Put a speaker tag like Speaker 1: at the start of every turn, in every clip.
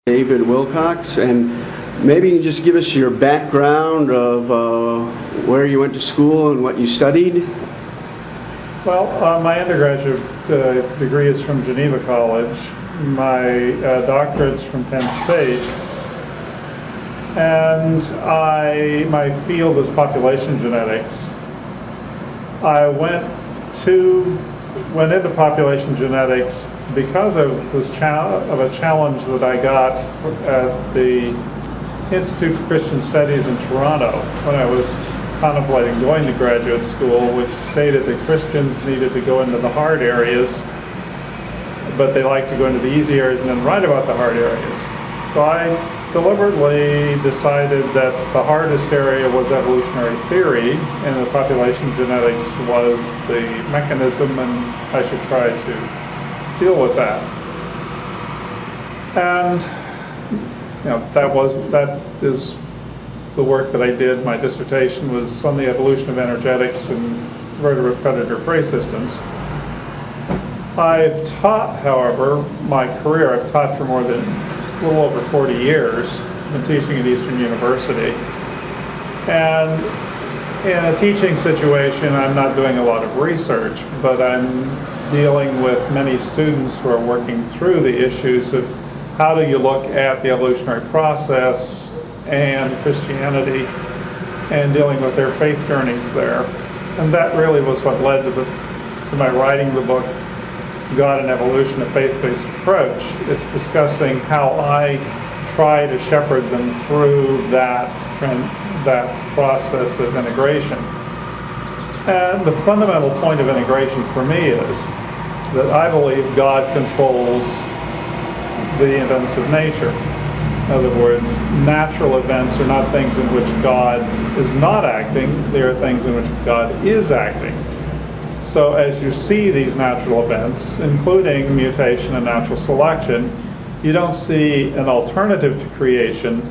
Speaker 1: David Wilcox, and maybe you can just give us your background of where you went to school and what you studied.
Speaker 2: Well, my undergraduate degree is from Geneva College. My doctorate's from Penn State. And my field is population genetics. I went into population genetics because of a challenge that I got at the Institute for Christian Studies in Toronto when I was contemplating going to graduate school, which stated that Christians needed to go into the hard areas, but they like to go into the easy areas and then write about the hard areas. So I deliberately decided that the hardest area was evolutionary theory and the population genetics was the mechanism, and I should try to deal with that. And that is the work that I did. My dissertation was on the evolution of energetics and vertebrate predator prey systems. I've taught, however, my career, I've taught for more than a little over 40 years. I've been teaching at Eastern University. And in a teaching situation, I'm not doing a lot of research, but I'm dealing with many students who are working through the issues of how do you look at the evolutionary process and Christianity and dealing with their faith journeys there. And that really was what led to my writing the book, God and Evolution, a Faith-Based Approach. It's discussing how I try to shepherd them through that process of integration. And the fundamental point of integration for me is that I believe God controls the events of nature. In other words, natural events are not things in which God is not acting, they are things in which God is acting. So as you see these natural events, including mutation and natural selection, you don't see an alternative to creation.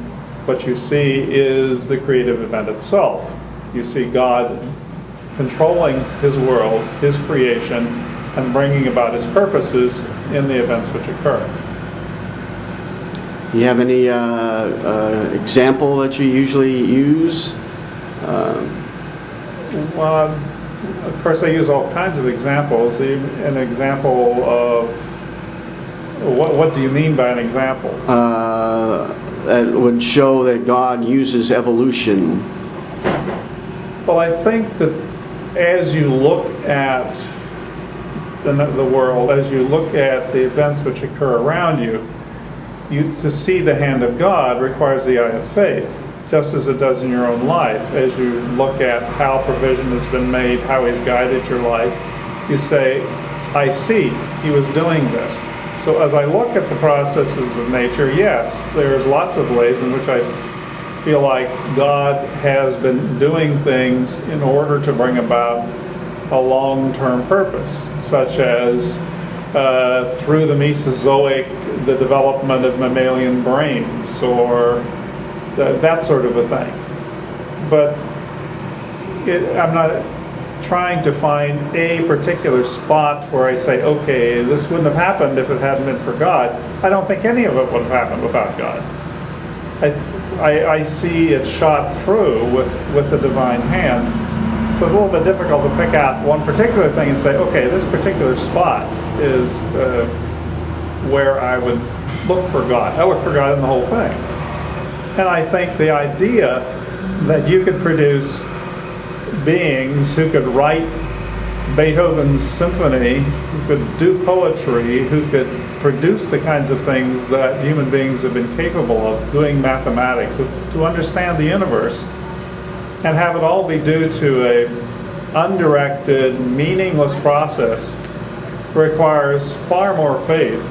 Speaker 2: What you see is the creative event itself. You see God controlling His world, His creation, and bringing about His purposes in the events which occur.
Speaker 1: Do you have any example that you usually use?
Speaker 2: Well, of course, I use all kinds of examples. An example of what do you mean by an example?
Speaker 1: That would show that God uses evolution.
Speaker 2: Well, I think that as you look at the world, as you look at the events which occur around you, to see the hand of God requires the eye of faith, just as it does in your own life. As you look at how provision has been made, how He's guided your life, you say, I see, He was doing this. So as I look at the processes of nature, yes, there's lots of ways in which I feel like God has been doing things in order to bring about a long-term purpose, such as through the Mesozoic, the development of mammalian brains, or that sort of a thing. But I'm not trying to find a particular spot where I say, okay, this wouldn't have happened if it hadn't been for God. I don't think any of it would have happened without God. I see it shot through with the divine hand. So it's a little bit difficult to pick out one particular thing and say, okay, this particular spot is where I would look for God. I look for God in the whole thing. And I think the idea that you could produce beings who could write Beethoven's symphony, who could do poetry, who could produce the kinds of things that human beings have been capable of, doing mathematics, to understand the universe, and have it all be due to a undirected, meaningless process, requires far more faith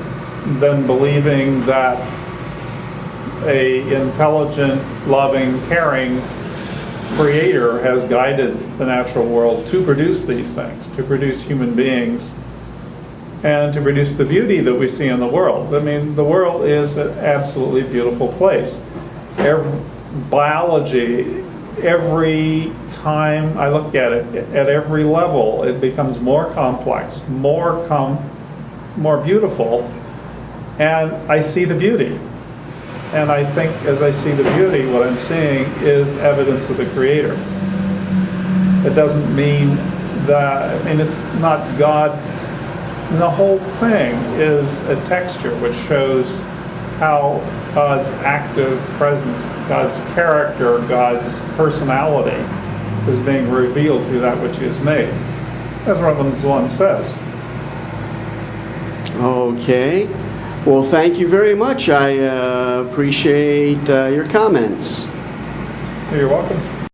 Speaker 2: than believing that a intelligent, loving, caring Creator has guided the natural world to produce these things, to produce human beings, and to produce the beauty that we see in the world. I mean, the world is an absolutely beautiful place. Biology, every time I look at it, at every level, it becomes more complex, more beautiful, and I see the beauty. And I think as I see the beauty, what I'm seeing is evidence of the Creator. It doesn't mean that, I mean, it's not God. The whole thing is a texture which shows how God's active presence, God's character, God's personality is being revealed through that which He has made. As Romans 1 says.
Speaker 1: Okay. Well, thank you very much. I appreciate your comments.
Speaker 2: You're welcome.